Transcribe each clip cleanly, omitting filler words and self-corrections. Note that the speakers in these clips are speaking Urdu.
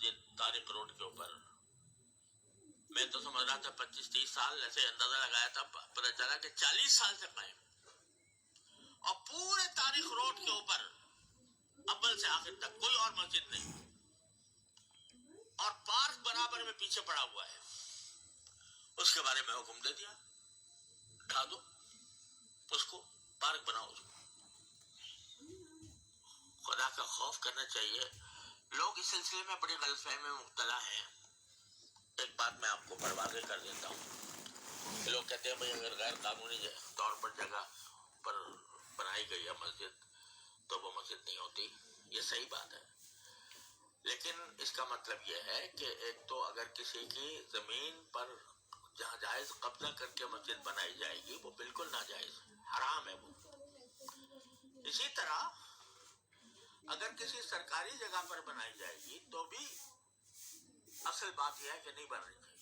مسجد طارق روڈ کے اوپر. میں تو سمجھ رہا تھا 25-30 سال، ایسے اندازہ لگایا تھا، پتہ چلا کہ 40 سال سے قائم. اور پورے طارق روڈ کے اوپر اول سے آخر تک کوئی اور مسجد نہیں، اور پارک برابر میں پیچھے پڑا ہوا ہے. اس کے بارے میں حکم دے دیا، اٹھا دو اس کو، پارک بناؤ اس کو. خدا کا خوف کرنا چاہیے. لوگ اس سلسلے میں بڑی غلط فہمی میں مبتلا ہیں. ایک بات میں آپ کو واضح کر دیتا ہوں. لوگ کہتے ہیں بھائی اگر غیر قانونی طور پر جگہ پر بنائی گئی ہے مسجد تو وہ مسجد نہیں ہوتی. یہ صحیح بات ہے، لیکن اس کا مطلب یہ ہے کہ ایک تو اگر کسی کی زمین پر جہاں جائز قبضہ کر کے مسجد بنائی جائے گی وہ بالکل ناجائز، حرام ہے وہ. اسی طرح اگر کسی سرکاری جگہ پر بنائی جائے گی تو بھی اصل بات یہ ہے کہ نہیں بنانی چاہیے.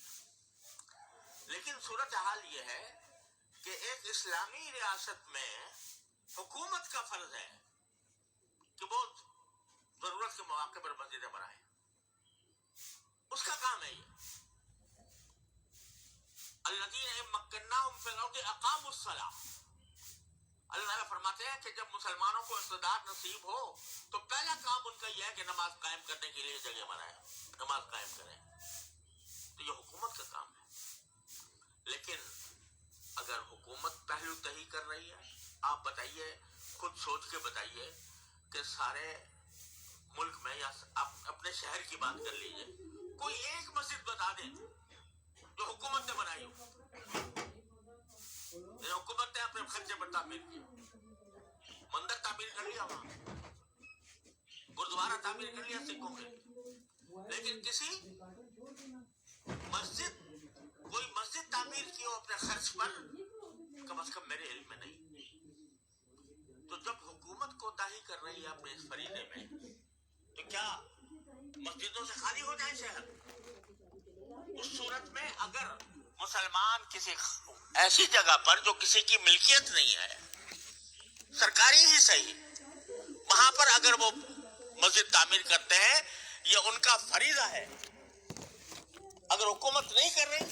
لیکن صورتحال یہ ہے کہ ایک اسلامی ریاست میں حکومت کا فرض ہے کہ وہ ضرورت کے مواقع پر مسجدیں بنائے. اس کا کام ہے یہ. الذین مکناہم فی الارض اقاموا الصلاۃ. اللہ تعالیٰ فرماتے ہیں کہ جب مسلمانوں کو اقتدار نصیب ہو تو پہلا کام ان کا یہ ہے کہ نماز قائم کرنے کے لیے جگہ بنائے، نماز قائم کریں. تو یہ حکومت کا کام ہے. لیکن اگر حکومت پہلو تہی کر رہی ہے، آپ بتائیے، خود سوچ کے بتائیے کہ سارے ملک میں یا اپنے شہر کی بات کر لیجئے، کوئی ایک مسجد بتا دیں جو حکومت نے بنائی ہو. حکومت نے اپنے خرچے پر تعمیر کیا، مندر تعمیر کر لیا، وہاں گردوارہ تعمیر کر لیا سکھوں کے. لیکن کسی مسجد، کوئی مسجد تعمیر کی ہو اپنے خرچ پر، کم از کم میرے علم میں نہیں. تو جب حکومت کوتاہی کر رہی ہے اپنے اس فریضے میں تو کیا مسجدوں سے خالی ہو جائے شہر؟ اس صورت میں اگر مسلمان کسی ایسی جگہ پر جو کسی کی ملکیت نہیں ہے، سرکاری ہی صحیح، وہاں پر اگر وہ مسجد تعمیر کرتے ہیں یہ ان کا فریضہ ہے. اگر حکومت نہیں کر رہی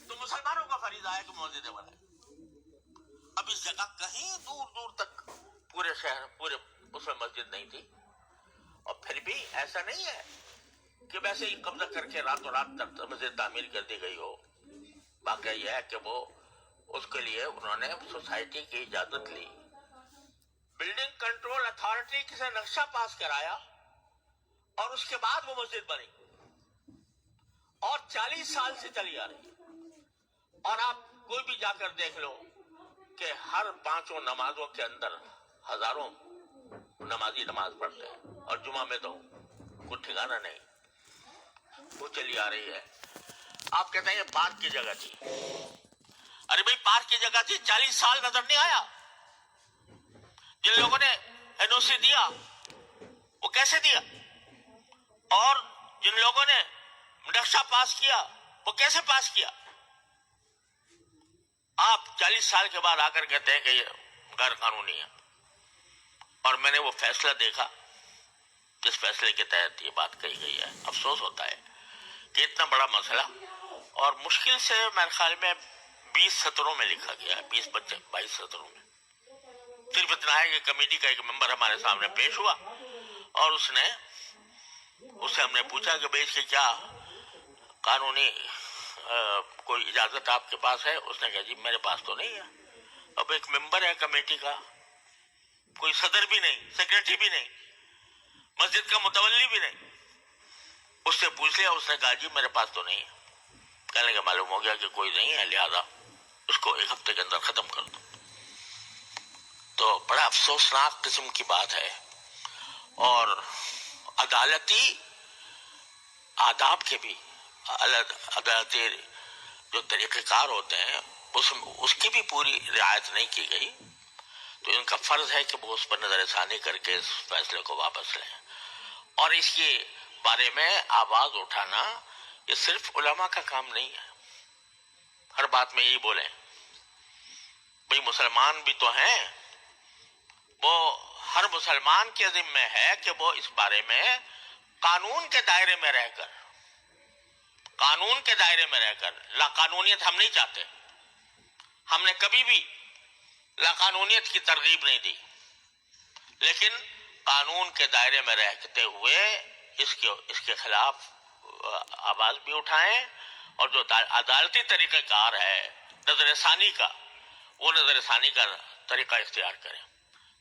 تو مسلمانوں کا فریضہ ہے کہ مسجدیں بنائیں. اب اس جگہ کہیں دور دور تک پورے شہر، پورے اس میں مسجد نہیں تھی. اور پھر بھی ایسا نہیں ہے کہ ویسے ہی قبضہ کر کے راتوں رات تک مسجد تعمیر کر دی گئی ہو. واقعہ یہ ہے کہ وہ اس کے لیے انہوں نے سوسائٹی کی اجازت لی، بلڈنگ کنٹرول اتھارٹی سے نقشہ پاس کرایا، اور اس کے بعد وہ مسجد بنی، اور 40 سال سے چلی آ رہی. اور آپ کوئی بھی جا کر دیکھ لو کہ ہر 5 نمازوں کے اندر ہزاروں نمازی نماز پڑھتے ہیں، اور جمعہ میں تو کوئی ٹھکانا نہیں، وہ چلی آ رہی ہے. آپ کہتے ہیں یہ پارک کی جگہ تھی. ارے بھائی پارک کی جگہ تھی، 40 سال نظر نہیں آیا. جن لوگوں نے این او سی دیا وہ کیسے دیا، اور جن لوگوں نے نقشہ پاس کیا وہ کیسے پاس کیا؟ آپ 40 سال کے بعد آ کر کہتے ہیں کہ یہ غیر قانونی ہے. اور میں نے وہ فیصلہ دیکھا جس فیصلے کے تحت یہ بات کہی گئی ہے. افسوس ہوتا ہے کہ اتنا بڑا مسئلہ، اور مشکل سے میرے خیال میں 20 سطروں میں لکھا گیا ہے، 22 سطروں میں. صرف اتنا ہے کہ کمیٹی کا ایک ممبر ہمارے سامنے پیش ہوا، اور اس سے ہم نے پوچھا کہ بھئی اس کی کیا قانونی کوئی اجازت آپ کے پاس ہے؟ اس نے کہا جی میرے پاس تو نہیں ہے. اب ایک ممبر ہے کمیٹی کا، کوئی صدر بھی نہیں، سیکریٹری بھی نہیں، مسجد کا متولی بھی نہیں. اس سے پوچھ لیا، اس نے کہا جی میرے پاس تو نہیں ہے. کہنے کا معلوم ہو گیا کہ کوئی نہیں ہے، لہذا اس کو 1 ہفتے کے اندر ختم کر دو. تو بڑا افسوسناک قسم کی بات ہے. اور عدالتی آداب کے بھی، عدالتی جو طریقہ کار ہوتے ہیں اس کی بھی پوری رعایت نہیں کی گئی. تو ان کا فرض ہے کہ وہ اس پر نظر ثانی کر کے اس فیصلے کو واپس لیں. اور اس کے بارے میں آواز اٹھانا یہ صرف علماء کا کام نہیں ہے. ہر بات میں یہی بولیں بھئی مسلمان بھی تو ہیں، وہ ہر مسلمان کے ذمہ ہے کہ وہ اس بارے میں قانون کے دائرے میں رہ کر، قانون کے دائرے میں رہ کر، لا قانونیت ہم نہیں چاہتے، ہم نے کبھی بھی لا قانونیت کی ترغیب نہیں دی، لیکن قانون کے دائرے میں رہتے ہوئے اس کے خلاف آواز بھی اٹھائیں، اور جو عدالتی طریقہ کار ہے نظر ثانی کا، وہ نظر ثانی کا طریقہ اختیار کریں۔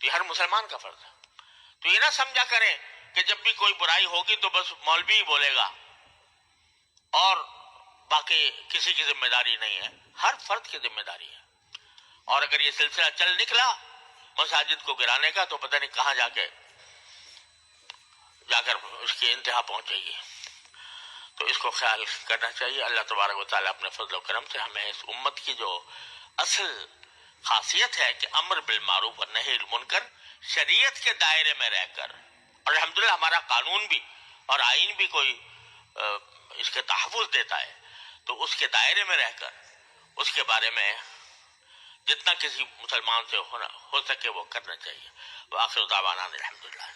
تو یہ ہر مسلمان کا فرض ہے۔ تو یہ نہ سمجھا کریں کہ جب بھی کوئی برائی ہوگی تو بس مولوی ہی بولے گا اور باقی کسی کی ذمہ داری نہیں ہے۔ ہر فرد کی ذمہ داری ہے، اور اگر یہ سلسلہ چل نکلا مساجد کو گرانے کا تو پتہ نہیں کہاں جا کر اس کی انتہا پہنچے گی۔ تو اس کو خیال کرنا چاہیے۔ اللہ تبارک و تعالیٰ اپنے فضل و کرم سے ہمیں اس امت کی جو اصل خاصیت ہے کہ امر بالمعروف اور نہی المنکر شریعت کے دائرے میں رہ کر، اور الحمدللہ ہمارا قانون بھی اور آئین بھی کوئی اس کے تحفظ دیتا ہے، تو اس کے دائرے میں رہ کر اس کے بارے میں جتنا کسی مسلمان سے ہو سکے وہ کرنا چاہیے۔ وآخر دعوانا الحمدللہ۔